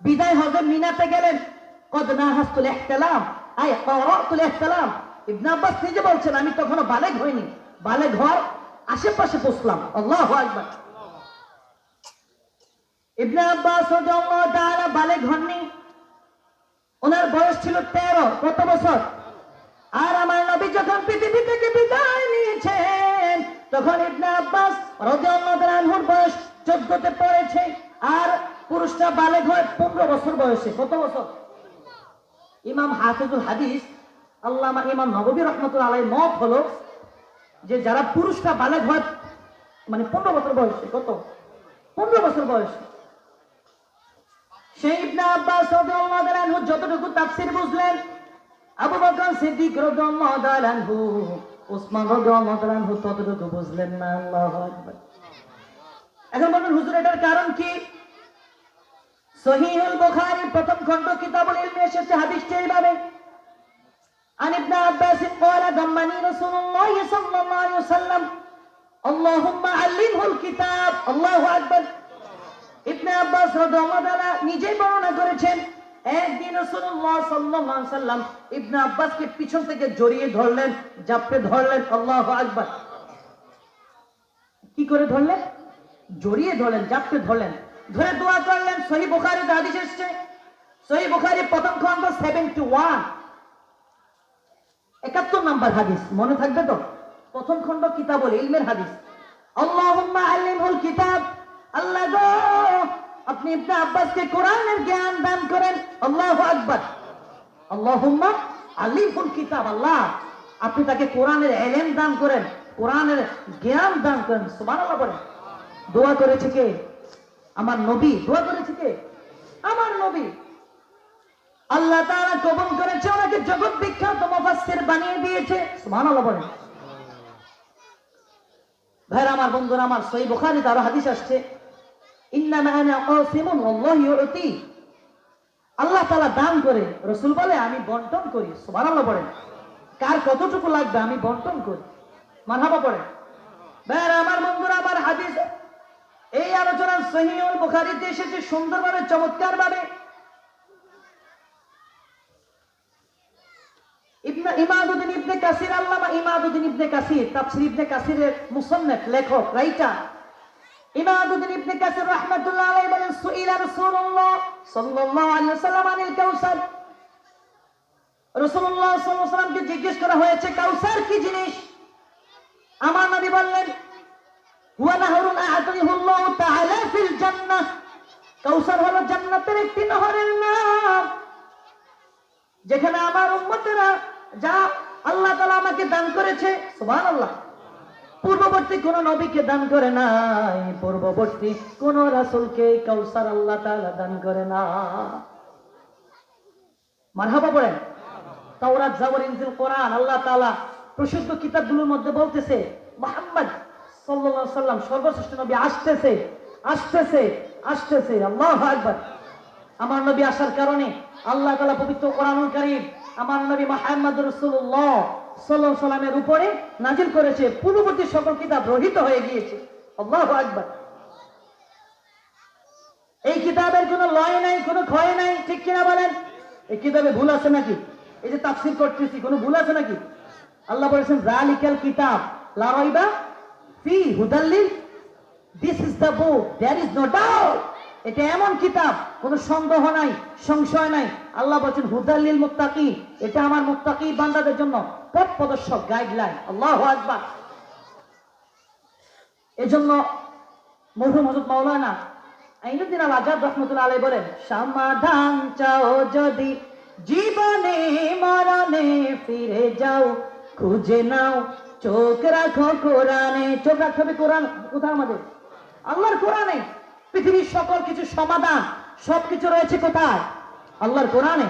বিদায় হজে মিনাতে গেলেন, কদ নাহাসতুল ইহতিলাম আই ক্বারাতুল ইহতিলাম। ইবনে আব্বাস নিজে বলছেন, আমি তখনও বালেগ হইনি, বালেগ হওয়ার আশেপাশে পৌঁছলাম। আল্লাহু আকবার। ইবনে আব্বাস রাদিয়াল্লাহু তাআলা বালেগ হননি, ওনার বয়স ছিল 13। কত বছর? আর আমার নবী যখন পৃথিবী থেকে বিদায় নিয়েছেন তখন ইবনে আব্বাস রাদিয়াল্লাহু তাআলা আনহুর বয়স 14তে পড়েছে, আর পুরুষরা বালেগ হয় 15 বছর বয়সে। কত বছর? ইমাম হাফিজুল হাদিস আল্লামা ইমাম নববী রাহমাতুল্লাহ আলাইহির মত হলো যে যারা পুরুষরা বালেগ হয় মানে 15 বছর বয়সে। কত? 15 বছর বয়সে। সেই ইবনে আব্বাস রাদিয়াল্লাহু তাআলা আনহু যতটুকু তাফসীর বুঝলেন, আবু বকর সিদ্দিক রাদিয়াল্লাহু তাআলা আনহু, ওসমান রাদিয়াল্লাহু তাআলা আনহু ততটুকু বুঝলেন না। আল্লাহু আকবার। এখন বলুন হুজুর এটার কারণ কি? সহিহুল বুখারী প্রথম খণ্ড কিতাবুল ইলমে এসেছে হাদিসটি এইভাবে, আন ইবনে আব্বাস قال ضمني رسول الله صلى الله عليه وسلم اللهم علمه الكتاب। আল্লাহু আকবার। ইবনে আব্বাস রাদিয়াল্লাহু তাআলা নিজেই বর্ণনা করেছেন, একদিন রাসূলুল্লাহ সাল্লাল্লাহু আলাইহি ওয়াসাল্লাম ইবনে আব্বাসকে পিছন থেকে জড়িয়ে ধরলেন, জাপটে ধরলেন। আল্লাহু আকবার। কি করে ধরলেন? জড়িয়ে ধরলেন, জাপটে ধরলেন, ধরে দোয়া করলেন। সহিহ বুখারীতে হাদিস এসেছে, সহিহ বুখারী প্রথম খণ্ড 71 71 নম্বর হাদিস, মনে থাকবে তো? প্রথম খণ্ড কিতাবুল ইলমের হাদিস। আল্লাহুম্মা আল্লিমহুল কিতাব, আল্লাহ গো আপনি ইবনে আব্বাসকে কোরআনের জ্ঞান দান করেন। আল্লাহু আকবার। আল্লাহুম্মা আল্লিমহুল কিতাব, আল্লাহ আপনি তাকে কোরআনের ইলম দান করেন, কোরআনের জ্ঞান দান করেন। সুবহানাল্লাহ বলেন। দোয়া করেছে কে? আমার নবী। দোয়া করেছে কে? আমার নবী। আল্লাহ তাআলা কবুল করেছে, ওনাকে জগৎ বিখ্যাত মুফাসসির বানিয়ে দিয়েছে। সুবহানাল্লাহ বলেন। ভাইরা আমার, বন্ধুরা আমার, সহিহ বুখারীতে আরো হাদিস আসছে, ইন্নামা আনা কাসিমুন ওয়াল্লাহু ইউতি। আল্লাহ তাআলা দান করে, রাসূল বলে আমি বন্টন করি। সুবহানাল্লাহ বলেন। কার কতটুকু লাগবে আমি বন্টন করি। মারহাবা পড়েন। ভাইরা আমার, বন্ধুরা আমার, হাদিস এই আলোচনা সহিহুল বুখারীতে এসেছে সুন্দরভাবে, চমৎকার ভাবে। ইমাদুদ্দিন ইবনে কাসির, আল্লামা ইমাদুদ্দিন ইবনে কাসির, তাফসীর ইবনে কাসিরের মুসান্নিফ, লেখক, রাইটার ইমাদুদ্দিন ইবনে কাসির রাহমাতুল্লাহ আলাইহি বলেন, সুইলা রাসূলুল্লাহ সাল্লাল্লাহু আলাইহি ওয়াসাল্লাম আনিল কাউসার। রাসূলুল্লাহ সাল্লাল্লাহু আলাইহি ওয়াসাল্লামকে জিজ্ঞেস করা হয়েছে কাউসার কি জিনিস। আমার নবী বললেন, হুয়া নাহরুন আ'তানিহুল্লাহু তাআলা ফিল জান্নাহ। কাউসার হলো জান্নাতের একটি নহরের নাম, যেখানে আমার উম্মতেরা যা আল্লাহ তাআলা আমাকে দান করেছে। সুবহানাল্লাহ। পূর্ববর্তী কোন নবীকে দান করে নাই, পূর্ববর্তী কোন রাসূলকে কাউসার আল্লাহ তাআলা দান করে না। মারহাবা বলেন। তাওরাত, জাবর, ইনজিল, কোরআন, আল্লাহ তাআলা প্রসিদ্ধ কিতাবগুলোর মধ্যে বলতেছে মুহাম্মদ সাল্লাল্লাহু আলাইহি সাল্লাম সর্বশ্রেষ্ঠ নবী, আসতেছে আসতেছে আসতেছে। আল্লাহু আকবার। আমার নবী আসার কারণে আল্লাহ তাআলা পবিত্র কোরআনুল কারীম আমার নবী মুহাম্মদ রাসূলুল্লাহ সাল্লাল্লাহু আলাইহি সাল্লামের উপরে নাজিল করেছে। পূর্ববর্তী সকল কিতাব রহিত হয়ে গিয়েছে। আল্লাহু আকবার। এই কিতাবের কোনো লয় নাই, কোনো ক্ষয় নাই, ঠিক কিনা বলেন? এই কিতাবে ভুল আছে নাকি? এই যে তাফসীর করতেছি, কোনো ভুল আছে নাকি? আল্লাহ বলেছেন যালিকাল কিতাব লা রাইবা ফি হুদাল্লিল, this is the book there is no doubt. এটা এমন কিতাব, কোনো সন্দেহ নাই, সংশয় নাই। আল্লাহ বলেছেন হুদাল্লিল মুত্তাকিন, এটা আমার মুত্তাকি বান্দাদের জন্য পথ প্রদর্শক, গাইডলাইন। আল্লাহু আকবার। এজন্য মরহুম হযরত মাওলানা আইনুদ্দিন আল আজাদ রাহমাতুল্লাহ আলাইহি বলেন, সমাধান চাও যদি জীবনে মরণে, ফিরে যাও খুঁজে নাও চোখ রাখো কোরআনে। চোখ রাখতে হবে কোরআন। কোথায়? আমাদের আল্লাহর কোরআনে। পৃথিবীর সকল কিছু সমাধান, সবকিছু রয়েছে কোথায়? আল্লাহর কোরআনে।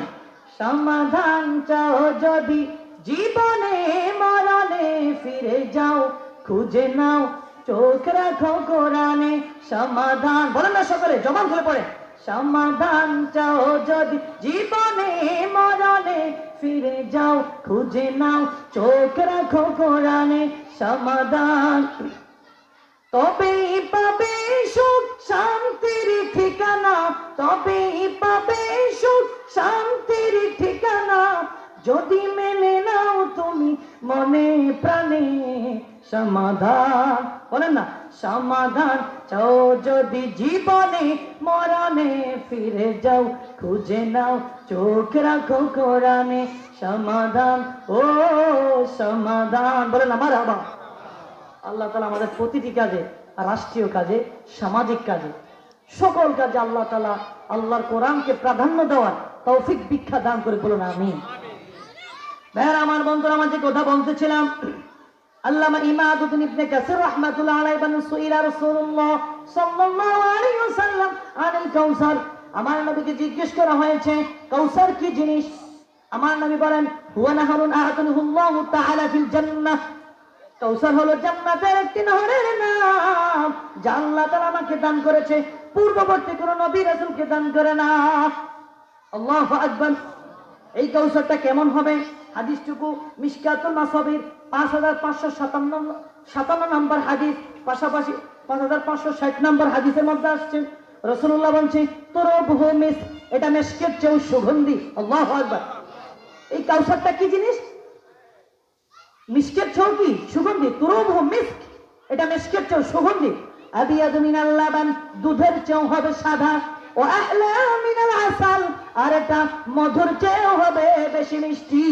সমাধান চাও যদি জীবনে মরণে, ফিরে যাও খুঁজে নাও চোখ রাখো কোরআনে। সমাধান বলেন না সকলে, জবান খুলে পড়ে। সমাধান চাও যদি জীবনে মরণে, ফিরে যাও খুঁজে নাও চোখ রাখো কোরআনে। সমাধান তবেই পাবে সুখ শান্তির ঠিকানা, তবেই পাবে সুখ শান্তির ঠিকানা, যদি মেনে নাও তুমি মনে প্রাণে। সমাধান বলেন না, সমাধান চাও যদি জীবনে মরণে ফিরে যাও, খুঁজে নাও চোখ রাখো কোরআনে সমাধান, ও সমাধান। বলেন আমার বাবা। আল্লাহ তাআলা আমাদের প্রতিটি কাজে, রাষ্ট্রীয় কাজে, সামাজিক কাজে, সকল কাজে আল্লাহ তাআলা আল্লাহর কোরআনকে প্রাধান্য দেওয়ার তৌফিক ভিক্ষা দান করে, বলুন আমিন। ভাইরা আমার, বন্ধুরা, আমার যে কথা বলতেছিলাম, আল্লামা ইমাদুদ্দিন ইবনে কাসির রাহমাতুল্লাহ আলাইহি বলেন, সুইলা রাসূলুল্লাহ সাল্লাল্লাহু আলাইহি ওয়াসাল্লাম আনিল কাউসার, আমার নবীকে জিজ্ঞেস করা হয়েছে কাউসার কি জিনিস। আমার নবী বলেন, হুয়া নাহরুন আ'তাহুল্লাহু তাআলা ফিল জান্নাহ, কাউসার হলো জান্নাতের একটি নহরের নাম, যা আল্লাহ তাআলা আমাকে দান করেছে, পূর্ববর্তী কোন নবী রাসূলকে দান করে না। আল্লাহু আকবার। এই কাউসারটা কেমন হবে? হাদিসটুকু মিশকাতুল মাসাবির 5557 নম্বর হাদিস, পাশাপাশি 5560 নম্বর হাদিসের মধ্যে আসছে, রাসূলুল্লাহ বলছে তুরুবহু মিস, এটা মিশকের চেয়ে সুগন্ধি। আল্লাহু আকবার। এই কাউসারটা কি জিনিস? মিশকের চেয়েও কি সুগন্ধি? তুরুবহু মিস্ক, এটা মিশকের চেয়েও সুগন্ধি। আবিয়াদু মিনাল লাবান, দুধের চেয়েও হবে সাদা। ও আহলা মিনাল আসাল, আর এটা মধুর চেয়েও হবে বেশি মিষ্টি।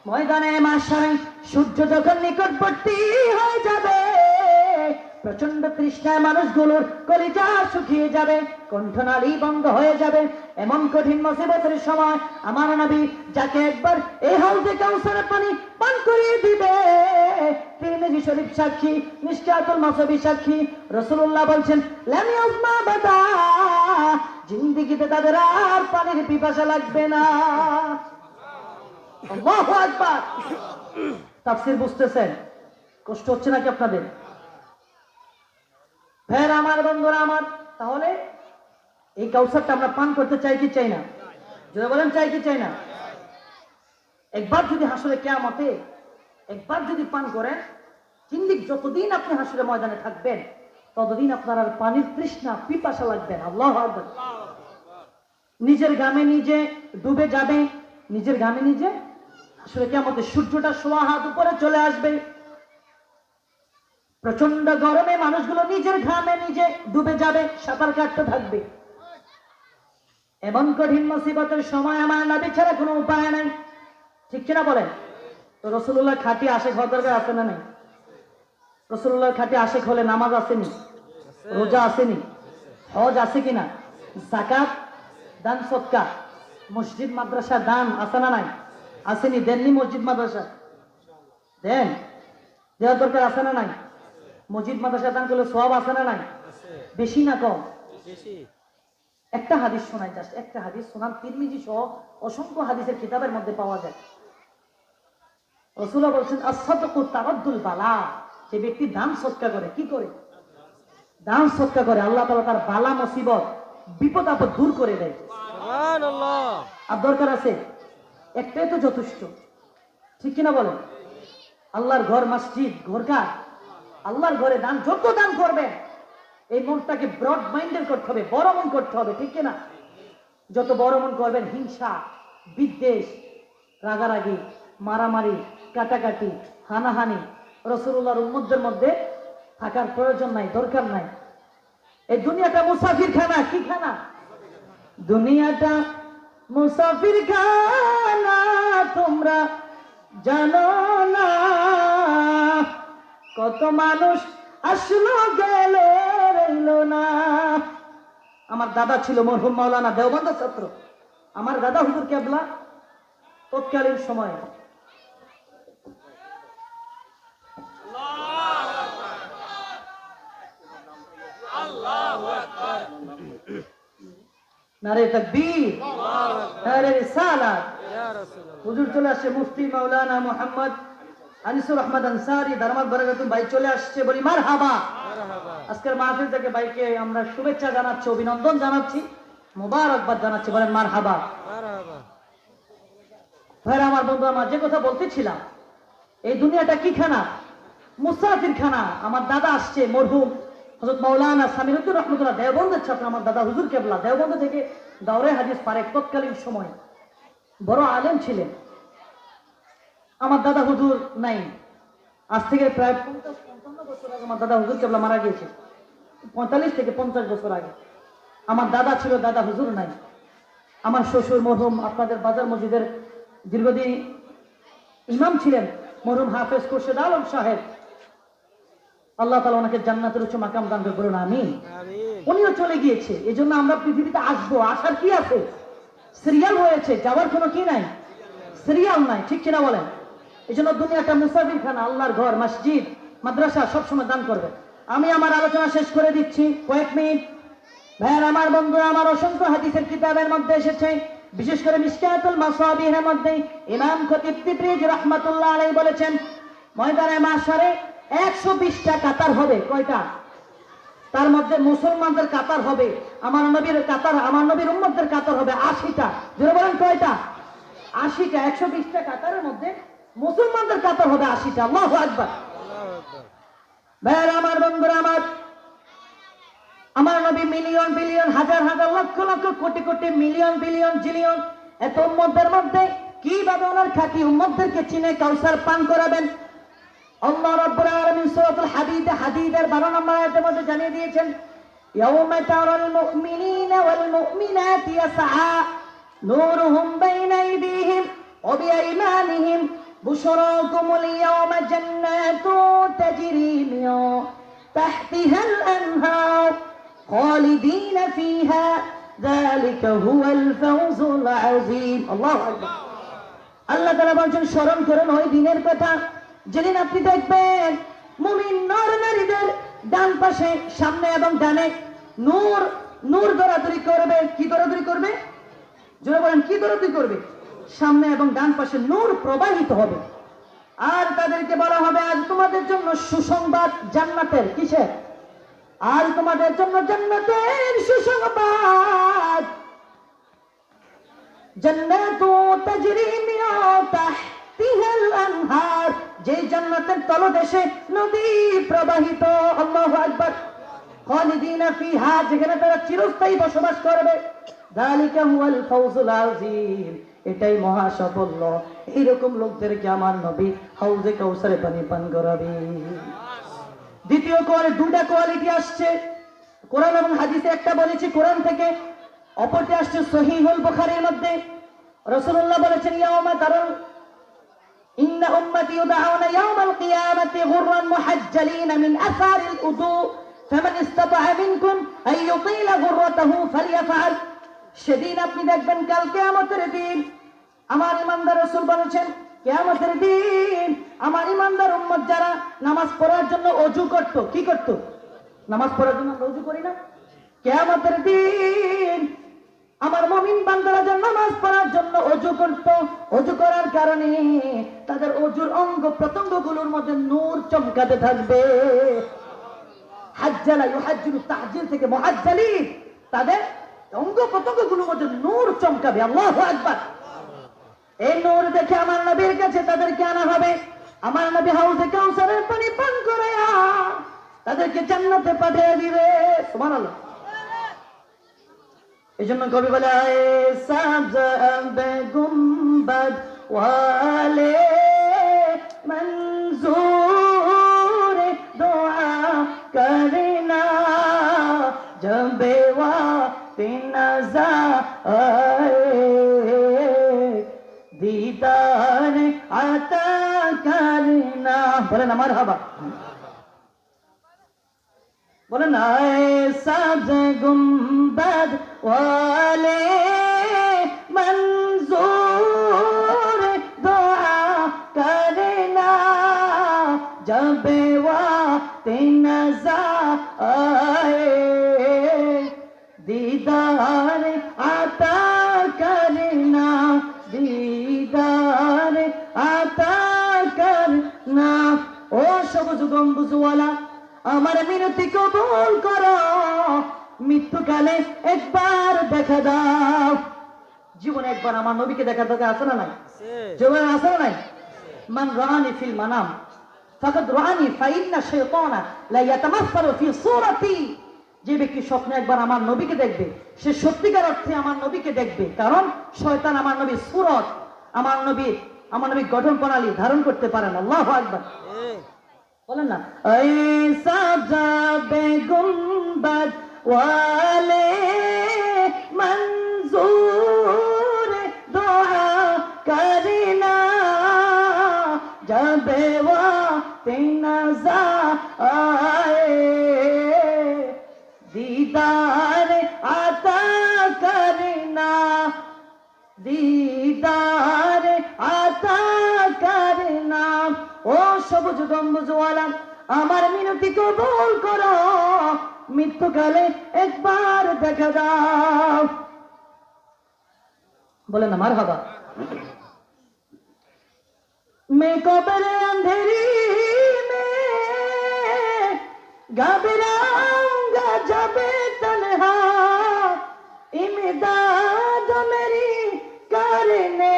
ময়দানে মাশারে সূর্য যখন নিকটবর্তী হয়ে যাবে, প্রচন্ড তৃষ্ণায় মানুষগুলোর কলিজা শুকিয়ে যাবে, কণ্ঠনালী বন্ধ হয়ে যাবে, এমন কঠিন মুসিবতের সময় আমার নবী যাকে একবার এই হাউজে কাউসারের পানি পান করিয়ে দিবে, তিরমিজি শরীফ সাক্ষী, মিশকাতুল মাসাবি সাক্ষী, রাসূলুল্লাহ বলছেন লাম ইয়াজমা বাদা, জিন্দেগিতে তাদের আর পানির পিপাসা লাগবে না। আল্লাহু আকবার। তাফসীর বুঝতেছেন? কষ্ট হচ্ছে নাকি আপনাদের? ভাইরা আমার, বন্ধুরা আমার, তাহলে এই কাউসারটা আমরা পান করতে চাই কি চাই না? যদি বলেন চাই কি চাই না? একবার যদি হাসরে কিয়ামতে একবার যদি পান করেন, জিন্দেগি যতদিন আপনি হাসরে ময়দানে থাকবেন, ততদিন আপনার আর পানির তৃষ্ণা পিপাসা লাগবে না। আল্লাহু আকবার। নিজের গামে নিজে ডুবে যাবে, নিজের গামে নিজে হাসরে কিয়ামতে সূর্যটা সোয়া হাত উপরে চলে আসবে, প্রচন্ড গরমে মানুষগুলো নিজের ঘামে নিজে ডুবে যাবে, সাঁতার কাটতে থাকবে। এমন কঠিন মুসিবতের সময় আমার নবী ছাড়া কোনো উপায় নাই, ঠিক কিনা বলেন? তো রাসূলুল্লাহ খাঁটি আশিক হওয়ার দরকার আছে না নাই? রাসূলুল্লাহর খাঁটি আশিক হলে নামাজ আসেনি, রোজা আসেনি, হজ আছে কিনা, যাকাত, দান সদকা, মসজিদ মাদ্রাসা দান আছে না নাই? আসেনি? দেননি? মসজিদ মাদ্রাসা দেন, দেওয়ার দরকার আছে না নাই? মসজিদ মাদ্রাসা দান করলে সওয়াব আছে না নাই? বেশি না কম? একটা হাদিস শোনাই, জাস্ট একটা হাদিস শোনান, তিরমিজি সহ অসংখ্য হাদিসের কিতাবের মধ্যে পাওয়া যায়। রাসূলুল্লাহ বলেন as-সাদaqu তারাদ্দুল বালা, যে ব্যক্তি দান সদকা করে, কি করে? দান সদকা করে, আল্লাহ তাআলা তার বালা মুসিবত বিপদ আপদ দূর করে দেয়। সুবহানাল্লাহ। আর দরকার আছে একটাই তো যথেষ্ট, ঠিক কিনা বলেন? আল্লাহর ঘর, মসজিদ, ঘরকার, আল্লাহর ঘরে দান, যত দান করবেন, এই মনটাকে ব্রড মাইন্ডের করতে হবে, বড় মন করতে হবে, ঠিক কিনা? যত বড় মন করবেন, হিংসা, বিদ্বেষ, রাগারাগি, মারামারি, কাটাকাটি, হানাহানি রাসূলুল্লাহর উম্মতদের মধ্যে থাকার প্রয়োজন নাই, দরকার নাই। এই দুনিয়াটা মুসাফির খানা। কি খানা? দুনিয়াটা মুসাফির খানা, তোমরা জানো না, কত মানুষ আসলো গেল রইল না। আমার দাদা ছিল মরহুম মাওলানা দেওবন্দের ছাত্র। আমার দাদা হুজুর কেবলা তৎকালীন সময়ে নারে তাকবীর, নারে রিসালাত। হুজুর চলে আসছে, মুফতি মাওলানা মুহাম্মদ আনিসুর রহমান আনসারী দারমাত বারাকাতুহু ভাই চলে আসছে, বলি মারহাবা। আজকের মাহফিল থেকে ভাইকে আমরা শুভেচ্ছা জানাচ্ছি, অভিনন্দন জানাচ্ছি, মোবারকবাদ জানাচ্ছি, বলেন মারহাবা। ভাইরা আমার, বন্ধু আমার, যে কথা বলতেছিলাম, এই দুনিয়াটা কি খানা? মুসাফির খানা। আমার দাদা আসছে, মরহুম হযরত মাওলানা সামিউদ্দিন রহমাতুল্লাহ দেওবন্দের ছাত্র, আমার দাদা হুজুর কেবলা দেওবন্দ থেকে দাওরে হাদিস পারেক, তৎকালীন সময় বড় আলেম ছিলেন। আমার দাদা হুজুর নাই, আজ থেকে প্রায় 50-55 বছর আগে আমার দাদা হুজুর কেবলা মারা গিয়েছে। 45 থেকে 50 বছর আগে আমার দাদা ছিল, দাদা হুজুর নাই। আমার শ্বশুর মরহুম আপনাদের বাজার মসজিদের দীর্ঘদিন ইমাম ছিলেন মরহুম হাফেজ খুরশেদ আলম সাহেব, আল্লাহ তাআলা ওনাকে জান্নাতের উচ্চ মাকাম দান করুন, আমিন। উনিও চলে গিয়েছে, এজন্য আমরা পৃথিবীতে আসবো, আসার কি আছে? সিরিয়াল হয়েছে, যাওয়ার কোনো কি নাই, সিরিয়াল নাই, ঠিক কিনা বলেন? এই জন্য দুনিয়াটা মুসাফির খানা, আল্লাহর ঘর, মসজিদ, মাদ্রাসা সবসময় দান করবে। আমি আমার আলোচনা শেষ করে দিচ্ছি, কয়েক মিনিট। ভাইয়ার আমার বন্ধুরা, আমার অসংখ্য হাদিসের কিতাবের মধ্যে এসেছে, বিশেষ করে মিশকাতুল মাসাবিহের মধ্যে ইমাম খতিব তিবরিজি রাহমাতুল্লাহ আলাইহি বলেছেন, ময়দানে মাশারে 120টা কাতার হবে। কয়টা? তার মধ্যে মুসলমানদের কাতার হবে, আমার নবীর কাতার, আমার নবীর উম্মতদের কাতার হবে 80টা। জোরে বলেন কয়টা? 80টা। 120টা কাতারের মধ্যে মুসলমানদের কাতার হবে 80টা। আল্লাহু আকবার। ভাইয়ারা আমার বন্ধুরা, আমার নবী মিলিয়ন বিলিয়ন হাজার হাজার lakh lakh crore crore million billion zillion এত উম্মতদের মধ্যে কিভাবে ওনার খাঁটি উম্মতদেরকে চিনে কাউসার পান করাবেন? আল্লাহ রাব্বুল আলামিন সূরাতুল হাদীদের 12 নম্বর আয়াতের মধ্যে জানিয়ে দিয়েছেন, ইয়াউমা তারাল মুমিনিনা ওয়াল মুমিনাতি ইয়াসআ নূরুহুম বাইনা আইদিহিম ওয়া বিআইমানিহিম বুশরাকুমুল ইয়াওমা জান্নাতুন তাজরি মিন তাহতিহাল আনহার খালিদিনা ফিহা যালিকা হুয়াল ফাওজুল আযীম। আল্লাহু আকবার। আল্লাহ তাআলা বলেন, স্মরণ করুন ওই দিনের কথা যেদিন আপনি দেখবেন মুমিন নর নারীদের ডান পাশে, সামনে এবং ডানে নূর নূর দৌড়াদৌড়ি করবে। কি দৌড়াদৌড়ি করবে? জোরে বলেন, কি দৌড়াদৌড়ি করবে? সামনে এবং ডান পাশে নূর প্রবাহিত হবে। আর তাদেরকে বলা হবে, আজ তোমাদের জন্য সুসংবাদ জান্নাতের। কিসের? আর তোমাদের জন্য জান্নাতের সুসংবাদ। জান্নাতু তাজরি মিন তাহতিহাল আনহার, যে জান্নাতের তলদেশে নদী প্রবাহিত। আল্লাহু আকবার। খালিদিনা ফিহা, যেখানে তারা চিরস্থায়ী বসবাস করবে। যালিকা হুয়াল ফাওজুল আযীম, এটাই মহা সাফল্য। এইরকম লোকদেরকে আমার নবী হাউজে কাউসারে পানি পান করাবে। দ্বিতীয় দুটা কোয়ালিটি আসছে কোরআন এবং হাদিসে। একটা বলেছি কোরআন থেকে, অপরটি আসছে সহিহুল বুখারীর মধ্যে। রাসূলুল্লাহ বলেছেন, ইয়াউমা তারাল ইন্না উম্মতি ইউদআউনা ইয়াউমাল কিয়ামাতি গুররান মুহাজ্জালিনা মিন আসারিল উযু ফামান ইসতাতাআ মিনকুম আন ইউতিলা গুররাতাহু ফালইয়াফআল। সেদিন আপনি দেখবেন, কাল কিয়ামতের দিন, আমার ইমানদার রাসূল বলেছেন, কিয়ামতের দিন আমার ইমানদার উম্মত যারা নামাজ পড়ার জন্য ওযু করত, কি করত? নামাজ পড়ার জন্য আমরা ওযু করি না? কিয়ামতের দিন আমার মুমিন বান্দারা যারা নামাজ পড়ার জন্য ওযু করত, ওযু করার কারণে তাদের ওযুর অঙ্গ প্রত্যঙ্গগুলোর মধ্যে নূর চমকাতে থাকবে। হাজ্জালা ইউহাজ্জিলু, তাহজিল থেকে মুহাজ্জালি, তাদের অঙ্গ প্রত্যঙ্গগুলোর মধ্যে নূর চমকাবে। আল্লাহু আকবার। এই নূর দেখে আমার নবীর কাছে তাদেরকে আনা হবে। আমার নবী হাউজে কাউসারের পানি পান করায়া তাদেরকে জান্নাতে পাঠিয়ে দিবে। সুবহানাল্লাহ। এই জন্য কবি বলে, সাবজ গুম্বদ ওয়ালে মঞ্জুর দুআ করনা জবে ওয়াক্তে নজর दीदार आता करना। बोले ना मरहबा, बोले ना सब्ज गुंबद वाले मंजूर दुआ करना जब वक्त नज़र आए दीदार आता करना दीदार आता करना। ও সবুজ গম্বুজওয়ালা, আমার মিনতি কবুল করো, মৃত্যুকালে একবার দেখা দাও। জীবনে একবার আমার নবীকে দেখা দরকার আছে না নাই? জীবনে আছে না নাই? মান রাআনি ফিল মানাম ফাকাদ রাআনি ফাইন্না শাইতানা লা ইয়াতামাসসালু ফি সূরাতি। যে ব্যক্তি স্বপ্নে একবার আমার নবীকে দেখবে, সে সত্যিকার অর্থে আমার নবীকে দেখবে, কারণ শয়তান আমার নবীর সূরত, আমার নবী গঠন প্রণালী ধারণ করতে পারে না। আল্লাহু আকবার। বলেন না, এই সাজাবে গুম্বাদ ওয়ালে মঞ্জুর দোয়া করনা जब वक्त नज़र आए दीदार आता करना दीदार आता करना ও সবুজ গম্বুজওয়ালা আমার মিনতি কবুল করো মৃত্যুকালে একবার দেখা দাও। বলেন না মারহাবা। मैं कब्र अंधेरी में घबराऊंगा जब तन्हा इमदाद मेरी करने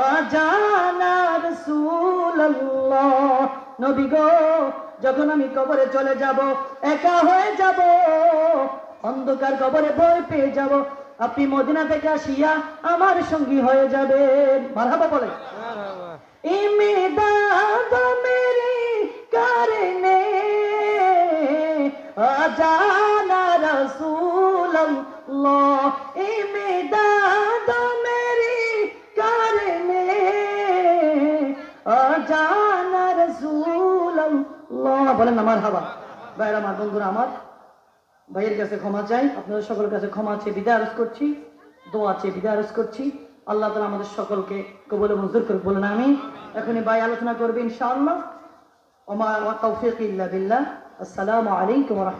आ जाना रसूल अल्लाह। नबी गो যখন আমি কবরে চলে যাব, একা হয়ে যাব, অন্ধকার কবরে ভয় পেয়ে যাব, আপনি মদিনা থেকে আসিয়া আমার সঙ্গী হয়ে যাবেন। মারহাবা বলে। ইমদাদ মেরি করনে আজানা রাসূলুল্লাহ ইমদাদ মেরি করনে আজানা রাসূলুল্লাহ। বলেন না মারহাবা। ভাইরা আমার, বন্ধুরা আমার, ভাইয়ের কাছে ক্ষমা চাই, আপনাদের সকলের কাছে ক্ষমা চেয়ে বিদায় আরজ করছি, দোয়া চেয়ে বিদায় আরজ করছি। আল্লাহ তাআলা আমাদের সকলকে কবুল ও মঞ্জুর করে বলেন আমিন। এখনই ভাই আলোচনা করবে ইনশাআল্লাহ। ওয়া মা তৌফিক ইল্লা বিল্লাহ। আসসালামু আলাইকুম ওয়া রাহমাতুল্লাহ।